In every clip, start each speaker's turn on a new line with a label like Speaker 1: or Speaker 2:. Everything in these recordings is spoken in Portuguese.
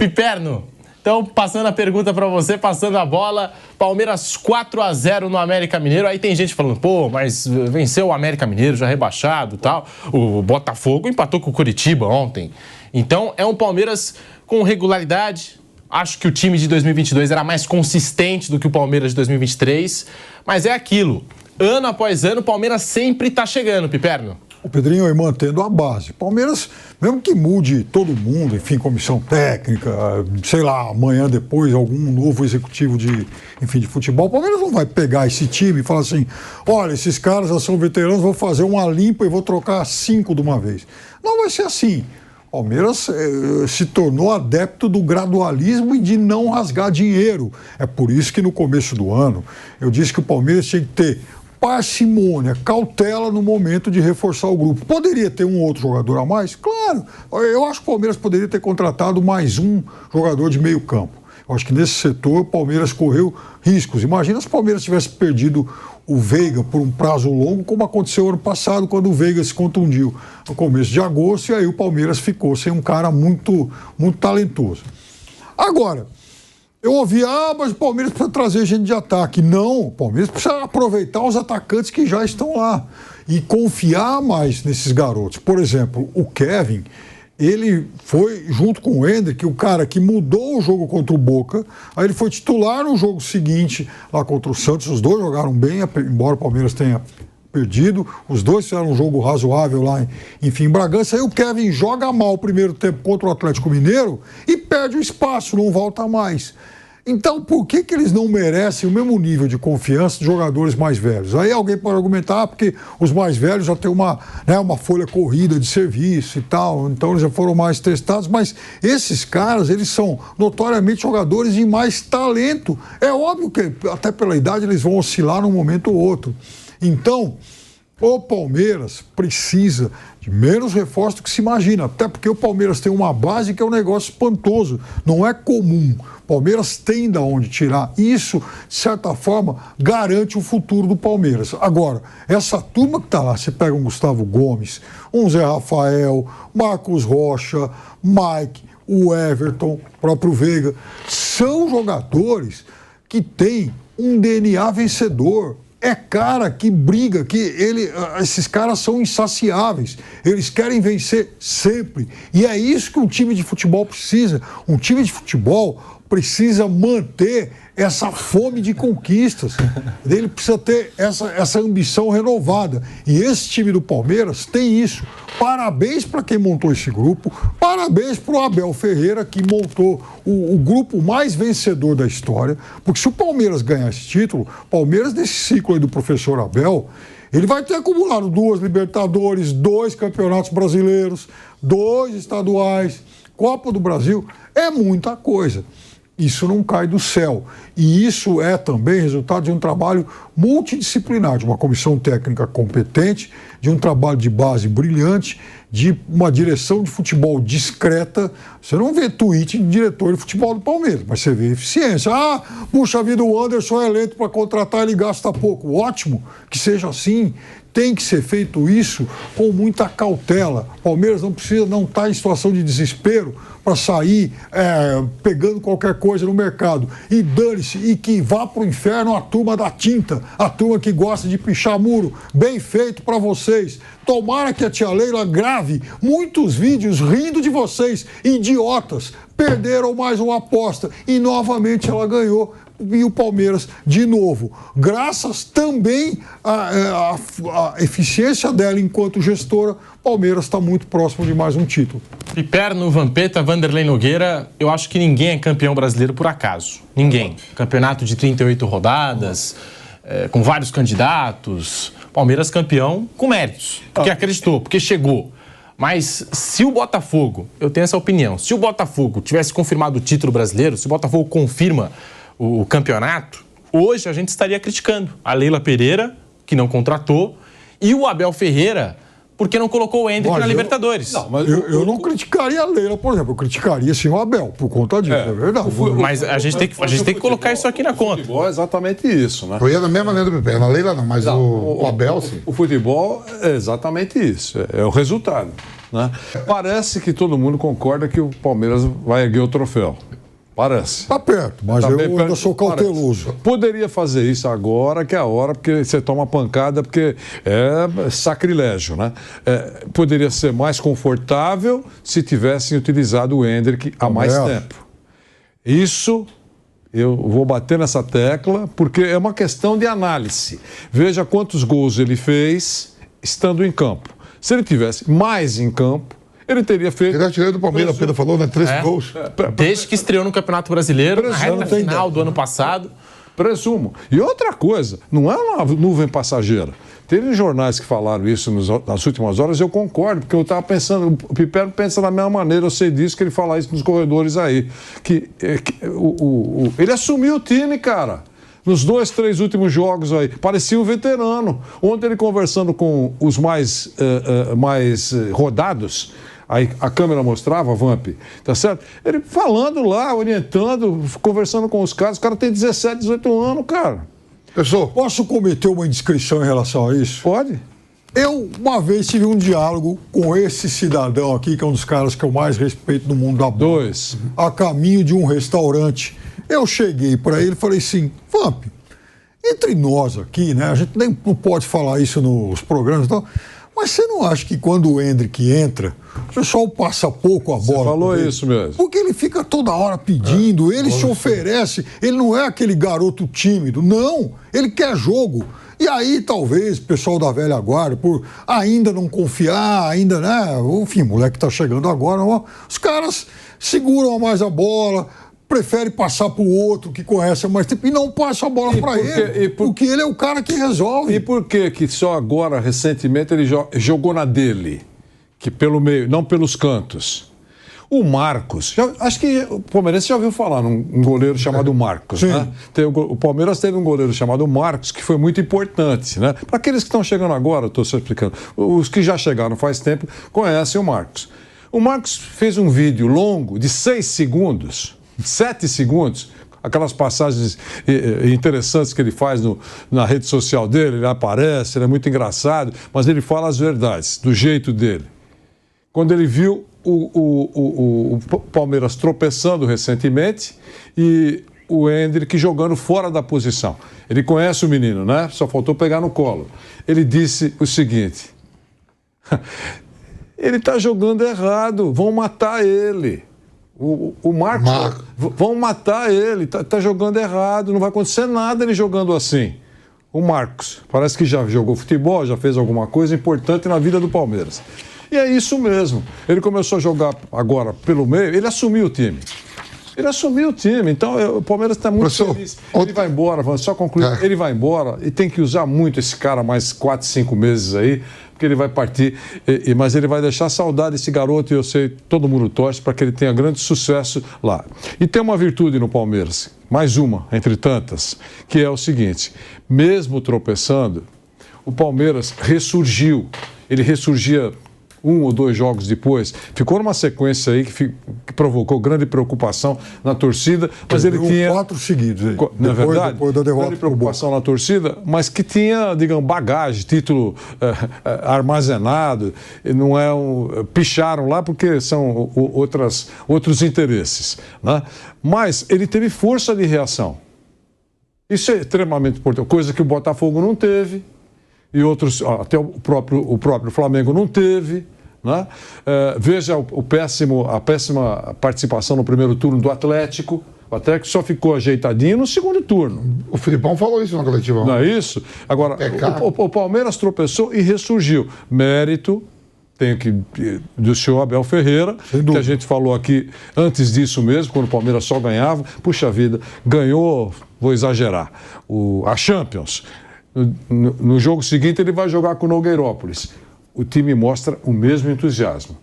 Speaker 1: Piperno, então passando a pergunta para você, passando a bola, Palmeiras 4-0 no América Mineiro. Aí tem gente falando, pô, mas venceu o América Mineiro, já rebaixado e tal. O Botafogo empatou com o Curitiba ontem. Então é um Palmeiras com regularidade. Acho que o time de 2022 era mais consistente do que o Palmeiras de 2023. Mas é aquilo, ano após ano, o Palmeiras sempre está chegando, Piperno.
Speaker 2: O Pedrinho aí mantendo a base. Palmeiras, mesmo que mude todo mundo, enfim, comissão técnica, sei lá, amanhã depois algum novo executivo de futebol, o Palmeiras não vai pegar esse time e falar assim, olha, esses caras já são veteranos, vou fazer uma limpa e vou trocar 5 de uma vez. Não vai ser assim. O Palmeiras se tornou adepto do gradualismo e de não rasgar dinheiro. É por isso que no começo do ano eu disse que o Palmeiras tinha que ter parcimônia, cautela no momento de reforçar o grupo. Poderia ter um outro jogador a mais? Claro. Eu acho que o Palmeiras poderia ter contratado mais um jogador de meio campo. Eu acho que nesse setor o Palmeiras correu riscos. Imagina se o Palmeiras tivesse perdido o Veiga por um prazo longo, como aconteceu ano passado, quando o Veiga se contundiu no começo de agosto, e aí o Palmeiras ficou sem um cara muito, muito talentoso. Agora, eu ouvi, mas o Palmeiras precisa trazer gente de ataque. Não, o Palmeiras precisa aproveitar os atacantes que já estão lá e confiar mais nesses garotos. Por exemplo, o Kevin, ele foi, junto com o Hendrick, o cara que mudou o jogo contra o Boca, aí ele foi titular no jogo seguinte, lá contra o Santos. Os dois jogaram bem, embora o Palmeiras tenha perdido. Os dois fizeram um jogo razoável lá em Bragança. Aí o Kevin joga mal o primeiro tempo contra o Atlético Mineiro e perde o espaço, não volta mais. Então, por que eles não merecem o mesmo nível de confiança de jogadores mais velhos? Aí alguém pode argumentar, porque os mais velhos já têm uma folha corrida de serviço e tal, então eles já foram mais testados, mas esses caras, eles são notoriamente jogadores de mais talento. É óbvio que, até pela idade, eles vão oscilar num momento ou outro. Então, o Palmeiras precisa de menos reforço do que se imagina, até porque o Palmeiras tem uma base que é um negócio espantoso, não é comum. O Palmeiras tem de onde tirar. Isso, de certa forma, garante o futuro do Palmeiras. Agora, essa turma que está lá, você pega um Gustavo Gomes, um Zé Rafael, Marcos Rocha, Mike, o Everton, o próprio Veiga, são jogadores que têm um DNA vencedor. É cara que briga, esses caras são insaciáveis, eles querem vencer sempre. E é isso que um time de futebol precisa. Um time de futebol precisa manter essa fome de conquistas. Ele precisa ter essa ambição renovada. E esse time do Palmeiras tem isso. Parabéns para quem montou esse grupo, parabéns para o Abel Ferreira, que montou o grupo mais vencedor da história, porque se o Palmeiras ganhar esse título, Palmeiras nesse ciclo aí do professor Abel, ele vai ter acumulado 2 Libertadores, 2 campeonatos brasileiros, 2 estaduais, Copa do Brasil, é muita coisa. Isso não cai do céu. E isso é também resultado de um trabalho multidisciplinar, de uma comissão técnica competente, de um trabalho de base brilhante, de uma direção de futebol discreta. Você não vê tweet de diretor de futebol do Palmeiras, mas você vê eficiência. Puxa vida, o Anderson é eleito para contratar, ele gasta pouco. Ótimo, que seja assim. Tem que ser feito isso com muita cautela. O Palmeiras não está em situação de desespero para sair pegando qualquer coisa no mercado. E dane-se, e que vá para o inferno a turma da tinta, a turma que gosta de pichar muro. Bem feito para vocês. Tomara que a tia Leila grave muitos vídeos rindo de vocês, idiotas. Perderam mais uma aposta e novamente ela ganhou. E o Palmeiras, de novo, graças também à eficiência dela enquanto gestora, o Palmeiras está muito próximo de mais um título.
Speaker 1: Piperno, Vampeta, Vanderlei Nogueira, eu acho que ninguém é campeão brasileiro por acaso. Ninguém. Campeonato de 38 rodadas, com vários candidatos. Palmeiras campeão com méritos, porque acreditou, porque chegou. Mas se o Botafogo, eu tenho essa opinião, se o Botafogo tivesse confirmado o título brasileiro, se o Botafogo confirma o campeonato, hoje a gente estaria criticando a Leila Pereira, que não contratou, e o Abel Ferreira porque não colocou o Endrick na Libertadores.
Speaker 2: Não, mas eu não criticaria a Leila, por exemplo. Eu criticaria sim o Abel, por conta disso, é verdade.
Speaker 1: Mas a gente tem que colocar isso aqui na conta.
Speaker 3: O futebol é exatamente isso, né?
Speaker 4: Eu ia da mesma maneira do PP, na Leila não, mas o Abel sim.
Speaker 3: O futebol é exatamente isso, é o resultado, né? Parece que todo mundo concorda que o Palmeiras vai erguer o troféu. Parece.
Speaker 2: Está perto, mas eu ainda sou cauteloso.
Speaker 3: Parece. Poderia fazer isso agora, que é a hora, porque você toma pancada, porque é sacrilégio, né? Poderia ser mais confortável se tivessem utilizado o Endrick há mais tempo. Isso eu vou bater nessa tecla, porque é uma questão de análise. Veja quantos gols ele fez estando em campo. Se ele tivesse mais em campo, ele teria feito...
Speaker 4: Ele é artilheiro do Palmeiras, o Pedro falou, né? 13 gols.
Speaker 1: Desde que estreou no Campeonato Brasileiro, na reta final do ano passado.
Speaker 3: Presumo. E outra coisa, não é uma nuvem passageira. Teve jornais que falaram isso nas últimas horas, eu concordo, porque eu estava pensando, o Piperno pensa da mesma maneira, eu sei disso, que ele fala isso nos corredores aí. Ele assumiu o time, cara. Nos 2, 3 últimos jogos aí, parecia um veterano. Ontem ele conversando com os mais rodados, aí a câmera mostrava, Vamp, tá certo? Ele falando lá, orientando, conversando com os caras tem 17, 18 anos, cara.
Speaker 2: Pessoal, posso cometer uma indiscrição em relação a isso?
Speaker 3: Pode.
Speaker 2: Eu, uma vez, tive um diálogo com esse cidadão aqui, que é um dos caras que eu mais respeito no mundo da bola. A caminho de um restaurante. Eu cheguei para ele e falei assim, Vamp, entre nós aqui, né, a gente nem não pode falar isso nos programas e tal, mas você não acha que quando o Endrick entra, o pessoal passa pouco a bola? Você
Speaker 3: falou isso mesmo.
Speaker 2: Porque ele fica toda hora pedindo, ele se oferece, ele não é aquele garoto tímido, não, ele quer jogo. E aí, talvez, o pessoal da velha guarda, por ainda não confiar, ainda, né, enfim, o moleque tá chegando agora, os caras seguram mais a bola, prefere passar para o outro que conhece mais tempo e não passa a bola para ele, porque ele é o cara que resolve.
Speaker 3: E por que só agora, recentemente, ele jogou na dele, que pelo meio, não pelos cantos? O Marcos, acho que o Palmeirense já ouviu falar num goleiro chamado Marcos, né? O Palmeiras teve um goleiro chamado Marcos que foi muito importante, né? Para aqueles que estão chegando agora, estou só explicando, os que já chegaram faz tempo conhecem o Marcos. O Marcos fez um vídeo longo de 6 segundos, 7 segundos, aquelas passagens interessantes que ele faz na rede social dele, ele aparece, ele é muito engraçado, mas ele fala as verdades, do jeito dele. Quando ele viu o Palmeiras tropeçando recentemente e o Endrick jogando fora da posição. Ele conhece o menino, né? Só faltou pegar no colo. Ele disse o seguinte, ele está jogando errado, vão matar ele. O Marcos, vão matar ele, tá jogando errado, não vai acontecer nada ele jogando assim. O Marcos, parece que já jogou futebol, já fez alguma coisa importante na vida do Palmeiras. E é isso mesmo. Ele começou a jogar agora pelo meio, ele assumiu o time. Então o Palmeiras está muito feliz. Ele vai embora, vamos só concluir, ele vai embora e tem que usar muito esse cara mais 4, 5 meses aí, porque ele vai partir, mas ele vai deixar saudade desse garoto e eu sei, todo mundo torce para que ele tenha grande sucesso lá. E tem uma virtude no Palmeiras, mais uma, entre tantas, que é o seguinte, mesmo tropeçando, o Palmeiras ressurgiu, ele ressurgia 1 ou 2 jogos depois, ficou numa sequência aí que provocou grande preocupação na torcida, mas ele tinha
Speaker 2: 4 seguidos aí.
Speaker 3: Na verdade,
Speaker 2: depois da derrota,
Speaker 3: grande preocupação na torcida, mas que tinha, digamos, bagagem, título armazenado, não picharam lá porque são outros interesses, né? Mas ele teve força de reação. Isso é extremamente importante, coisa que o Botafogo não teve e outros, até o próprio Flamengo não teve. Né? Veja a péssima participação no primeiro turno do Atlético. O Atlético só ficou ajeitadinho no segundo turno.
Speaker 4: O Filipão falou isso na coletiva.
Speaker 3: Não é isso? Agora, o Palmeiras tropeçou e ressurgiu. Mérito do senhor Abel Ferreira, que a gente falou aqui antes disso mesmo, quando o Palmeiras só ganhava. Puxa vida, ganhou, vou exagerar, a Champions. No jogo seguinte ele vai jogar com o Nogueirópolis. O time mostra o mesmo entusiasmo.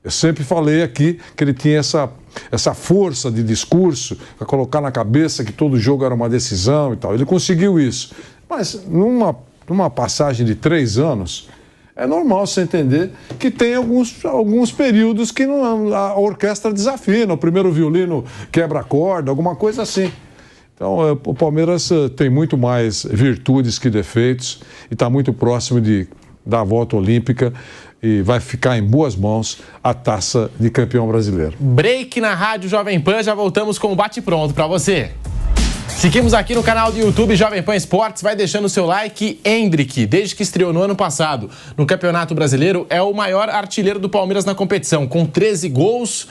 Speaker 3: Eu sempre falei aqui que ele tinha essa força de discurso para colocar na cabeça que todo jogo era uma decisão e tal. Ele conseguiu isso. Mas numa passagem de 3 anos, É normal você entender que tem alguns períodos que a orquestra desafina, o primeiro violino quebra a corda, alguma coisa assim. Então, o Palmeiras tem muito mais virtudes que defeitos e está muito próximo de dar a volta olímpica e vai ficar em boas mãos a taça de campeão brasileiro.
Speaker 1: Break na Rádio Jovem Pan, já voltamos com o bate-pronto para você. Seguimos aqui no canal do YouTube Jovem Pan Esportes, vai deixando o seu like. Endrick, desde que estreou no ano passado no Campeonato Brasileiro, é o maior artilheiro do Palmeiras na competição, com 13 gols.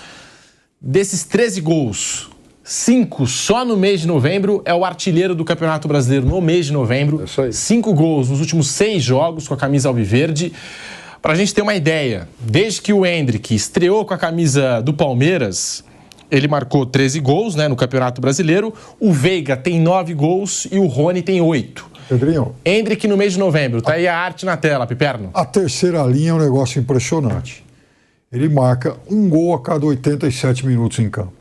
Speaker 1: Desses 13 gols, 5 só no mês de novembro, é o artilheiro do Campeonato Brasileiro no mês de novembro. 5 gols nos últimos 6 jogos com a camisa alviverde. Pra gente ter uma ideia, desde que o Endrick estreou com a camisa do Palmeiras, ele marcou 13 gols, né, no Campeonato Brasileiro. O Veiga tem 9 gols e o Rony tem 8.
Speaker 2: Pedrinho.
Speaker 1: Endrick no mês de novembro. Tá aí a arte na tela, Piperno.
Speaker 2: A terceira linha é um negócio impressionante. Ele marca 1 gol a cada 87 minutos em campo.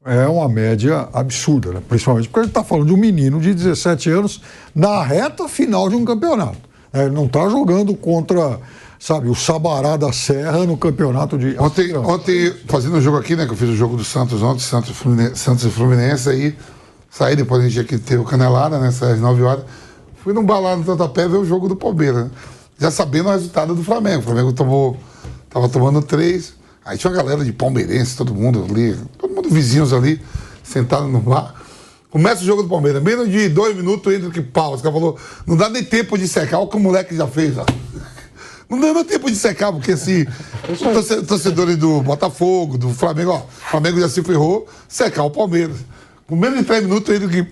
Speaker 2: É uma média absurda, né? Principalmente porque a gente está falando de um menino de 17 anos na reta final de um campeonato. Ele não está jogando contra, sabe, o Sabará da Serra no campeonato de...
Speaker 4: Ontem, fazendo o jogo aqui, né, que eu fiz o jogo do Santos ontem, Santos e Fluminense, aí saí, depois a gente tinha que ter o Canelada, né, saí às 9 horas, fui num bar lá no Tantapé ver o jogo do Palmeiras, né, já sabendo o resultado do Flamengo. O Flamengo tava tomando 3, aí tinha uma galera de palmeirense, todo mundo vizinhos ali, sentado no bar. Começa o jogo do Palmeiras, menos de 2 minutos entra que pau. Os caras falaram, não dá nem tempo de secar, olha o que o moleque já fez, ó. Não deu nem tempo de secar, porque se os torcedores do Botafogo, do Flamengo, ó, o Flamengo já se ferrou, secar o Palmeiras. Com menos de 3 minutos entra que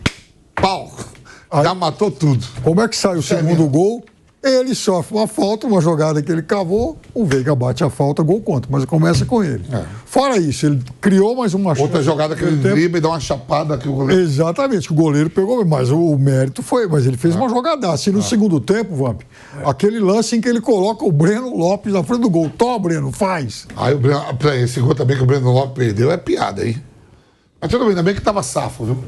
Speaker 4: pau. Já matou tudo.
Speaker 2: Como é que sai o segundo gol? Ele sofre uma falta, uma jogada que ele cavou, o Veiga bate a falta, gol contra, mas começa com ele. Fora isso, ele criou mais uma
Speaker 4: outra jogada que ele dribla e dá uma chapada que o goleiro...
Speaker 2: Exatamente, que o goleiro pegou, mas o mérito foi, mas ele fez uma jogadaça. E no segundo tempo, Vamp, aquele lance em que ele coloca o Breno Lopes na frente do gol. Toma, Breno, faz.
Speaker 4: Aí o Breno, esse gol também que o Breno Lopes perdeu é piada, hein? Mas tudo bem, ainda bem que tava safo, viu?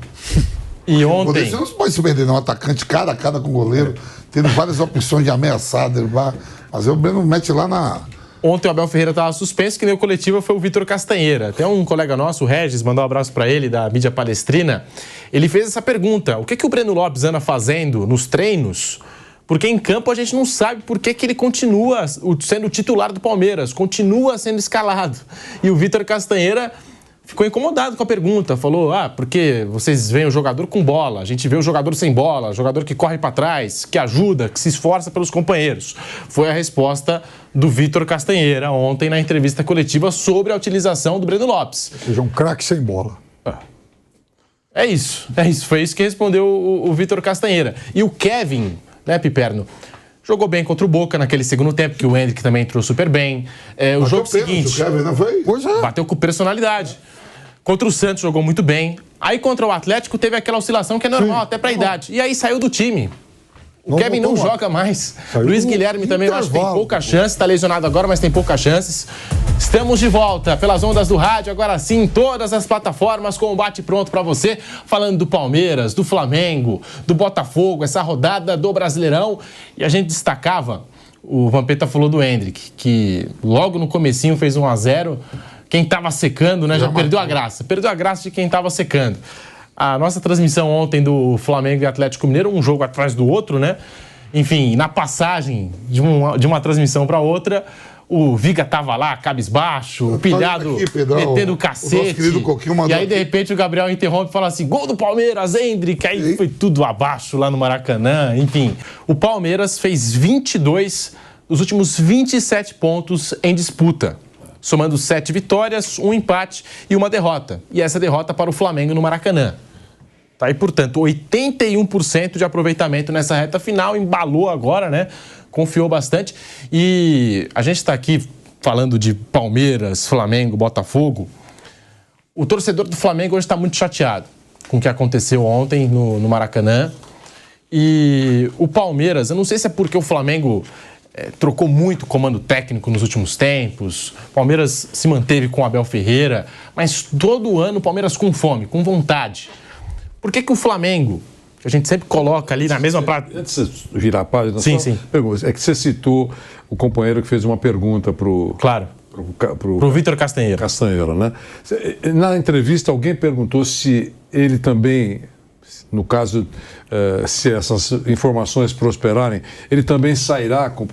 Speaker 1: E ontem...
Speaker 4: Você não pode se perder, não. Um atacante cara a cara com o goleiro, tendo várias opções de ameaçar, derrubar. Mas o Breno mete lá na...
Speaker 1: Ontem o Abel Ferreira estava suspenso, que nem o coletivo foi o Vitor Castanheira. Até um colega nosso, o Regis, mandou um abraço para ele, da mídia palestrina. Ele fez essa pergunta: o que o Breno Lopes anda fazendo nos treinos? Porque em campo a gente não sabe por que ele continua sendo o titular do Palmeiras, continua sendo escalado. E o Vitor Castanheira ficou incomodado com a pergunta, falou, porque vocês veem o jogador com bola, a gente vê o jogador sem bola, jogador que corre para trás, que ajuda, que se esforça pelos companheiros. Foi a resposta do Vitor Castanheira ontem na entrevista coletiva sobre a utilização do Breno Lopes.
Speaker 2: Ou seja, um craque sem bola.
Speaker 1: É isso, foi isso que respondeu o Vitor Castanheira. E o Kevin, né, Piperno, jogou bem contra o Boca naquele segundo tempo, que o Endrick também entrou super bem. O jogo seguinte,
Speaker 4: o Kevin, não foi?
Speaker 1: Bateu com personalidade. Contra o Santos jogou muito bem. Aí contra o Atlético teve aquela oscilação que é normal, até pra idade. E aí saiu do time. O Kevin não joga mais. Luiz Guilherme também, eu acho que tem pouca chance. Tá lesionado agora, mas tem poucas chances. Estamos de volta pelas ondas do rádio, agora sim, todas as plataformas com o bate-pronto pra você. Falando do Palmeiras, do Flamengo, do Botafogo, essa rodada do Brasileirão. E a gente destacava, o Vampeta falou do Endrick, que logo no comecinho fez 1-0. Quem estava secando, né, já perdeu a graça. Perdeu a graça de quem estava secando. A nossa transmissão ontem do Flamengo e Atlético Mineiro, um jogo atrás do outro, né? Enfim, na passagem de uma transmissão para outra, o Viga tava lá, cabisbaixo, pilhado, metendo o cacete. E aí, de repente, o Gabriel interrompe e fala assim, gol do Palmeiras, Endrick. Aí foi tudo abaixo lá no Maracanã. Enfim, o Palmeiras fez 22 dos últimos 27 pontos em disputa, somando 7 vitórias, 1 empate e 1 derrota. E essa derrota para o Flamengo no Maracanã. Tá aí, portanto, 81% de aproveitamento nessa reta final, embalou agora, né? Confiou bastante. E a gente está aqui falando de Palmeiras, Flamengo, Botafogo. O torcedor do Flamengo hoje está muito chateado com o que aconteceu ontem no Maracanã. E o Palmeiras, eu não sei se é porque o Flamengo trocou muito comando técnico nos últimos tempos. O Palmeiras se manteve com o Abel Ferreira, mas todo ano o Palmeiras com fome, com vontade. Por que o Flamengo que a gente sempre coloca ali na mesma
Speaker 3: Antes de você virar a página,
Speaker 1: sim,
Speaker 3: só
Speaker 1: sim.
Speaker 3: Pergunta, é que você citou o companheiro que fez uma pergunta pro
Speaker 1: Vitor Castanheira.
Speaker 3: Castanheira, né? Na entrevista, alguém perguntou se ele também, no caso, se essas informações prosperarem, ele também sairá com o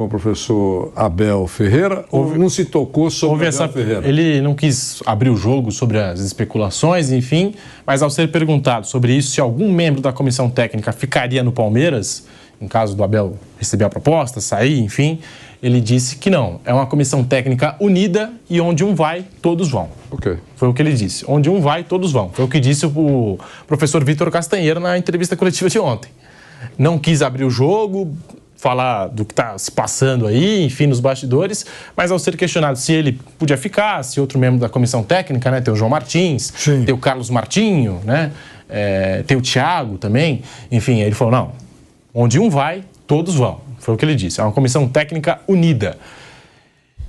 Speaker 3: professor Abel Ferreira, ou não se tocou sobre Abel Ferreira?
Speaker 1: Ele não quis abrir o jogo sobre as especulações, enfim, mas ao ser perguntado sobre isso, se algum membro da comissão técnica ficaria no Palmeiras, em caso do Abel receber a proposta, sair, enfim, ele disse que não. É uma comissão técnica unida e onde um vai, todos vão.
Speaker 3: Okay.
Speaker 1: Foi o que ele disse. Onde um vai, todos vão. Foi o que disse o professor Vitor Castanheira na entrevista coletiva de ontem. Não quis abrir o jogo, falar do que está se passando aí, enfim, nos bastidores, mas ao ser questionado se ele podia ficar, se outro membro da comissão técnica, né, tem o João Martins,
Speaker 2: Sim.
Speaker 1: tem o Carlos Martinho, né, tem o Thiago também, enfim, ele falou, não, onde um vai, todos vão, foi o que ele disse, é uma comissão técnica unida.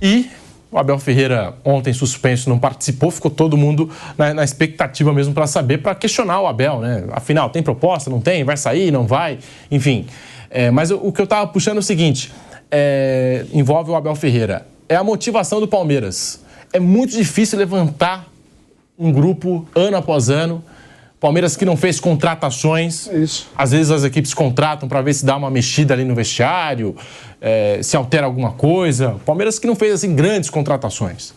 Speaker 1: E o Abel Ferreira ontem suspenso, não participou, ficou todo mundo na expectativa mesmo para saber, para questionar o Abel, né, afinal, tem proposta, não tem, vai sair, não vai, enfim... mas o que eu estava puxando é o seguinte, envolve o Abel Ferreira, é a motivação do Palmeiras. É muito difícil levantar um grupo ano após ano, Palmeiras que não fez contratações, às vezes as equipes contratam para ver se dá uma mexida ali no vestiário, se altera alguma coisa, Palmeiras que não fez assim grandes contratações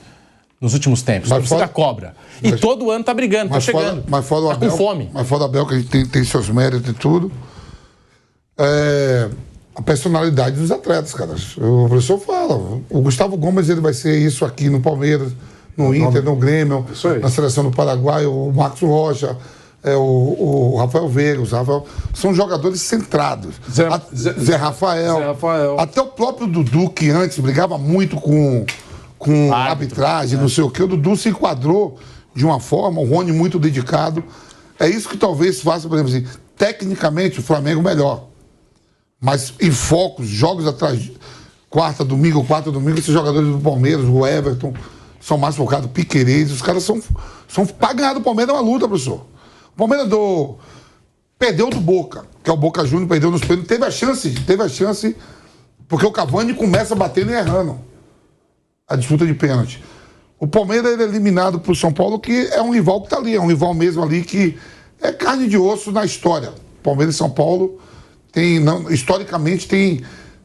Speaker 1: nos últimos tempos, a torcida cobra. E todo ano tá brigando, tá chegando,
Speaker 4: mas fora o
Speaker 1: tá
Speaker 4: Abel,
Speaker 1: com fome.
Speaker 4: Mas fora o Abel, que a gente tem seus méritos e tudo, a personalidade dos atletas, cara. O professor fala, o Gustavo Gomes ele vai ser isso aqui no Palmeiras, no Inter, no Grêmio, na seleção do Paraguai, o Marcos Rocha, o Rafael Veiga, são jogadores centrados. Zé Rafael. Até o próprio Dudu, que antes brigava muito com arbitragem, não sei o quê, o Dudu se enquadrou de uma forma, o Rony muito dedicado. É isso que talvez faça, por exemplo, assim, tecnicamente o Flamengo melhor. Mas em focos, jogos atrás, quarta, domingo, esses jogadores do Palmeiras, o Everton, são mais focados, Piquerez, os caras são para ganhar do Palmeiras é uma luta, professor. O Palmeiras perdeu do Boca, que é o Boca Juniors, perdeu nos pênaltis, teve a chance, porque o Cavani começa batendo e errando a disputa de pênalti. O Palmeiras é eliminado pro São Paulo, que é um rival que tá ali, é um rival mesmo ali que é carne de osso na história. Palmeiras e São Paulo historicamente tem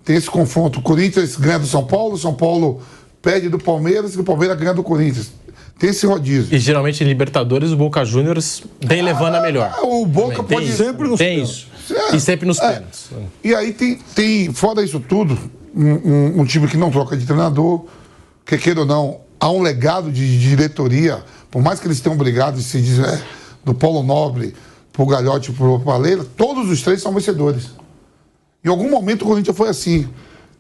Speaker 4: esse confronto. O Corinthians ganha do São Paulo perde do Palmeiras e o Palmeiras ganha do Corinthians. Tem esse rodízio.
Speaker 1: E geralmente em Libertadores o Boca Juniors vem levando a melhor.
Speaker 4: O Boca pode
Speaker 2: sempre nos
Speaker 1: pênaltis. E sempre nos pênaltis.
Speaker 4: E aí tem, fora isso tudo, um time que não troca de treinador, que queira ou não, há um legado de diretoria, por mais que eles tenham brigado, se diz, do Paulo Nobre pro Galhote e pro Paleira, todos os três são vencedores. Em algum momento o Corinthians foi assim.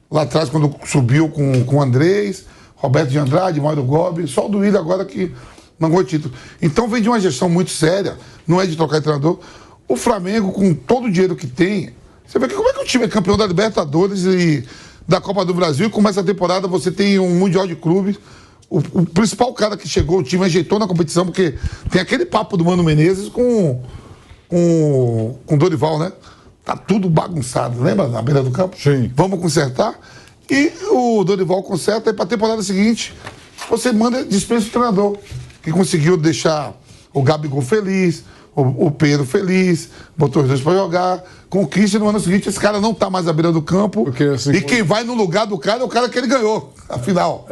Speaker 4: Lá atrás, quando subiu com o Andrés, Roberto de Andrade, Mário Gobi, só o do Willian agora que não ganhou título. Então vem de uma gestão muito séria, não é de trocar de treinador. O Flamengo, com todo o dinheiro que tem, você vê que como é que o time é campeão da Libertadores e da Copa do Brasil e começa a temporada, você tem um Mundial de Clubes. O principal cara que chegou, o time ajeitou na competição, porque tem aquele papo do Mano Menezes com Dorival, né? Tá tudo bagunçado, lembra? Na beira do campo?
Speaker 2: Sim.
Speaker 4: Vamos consertar. E o Dorival conserta, e para a temporada seguinte, você dispensa o treinador, que conseguiu deixar o Gabigol feliz, o Pedro feliz, botou os dois para jogar, conquista, no ano seguinte esse cara não tá mais à beira do campo,
Speaker 3: porque, assim,
Speaker 4: e quem vai no lugar do cara é o cara que ele ganhou, afinal.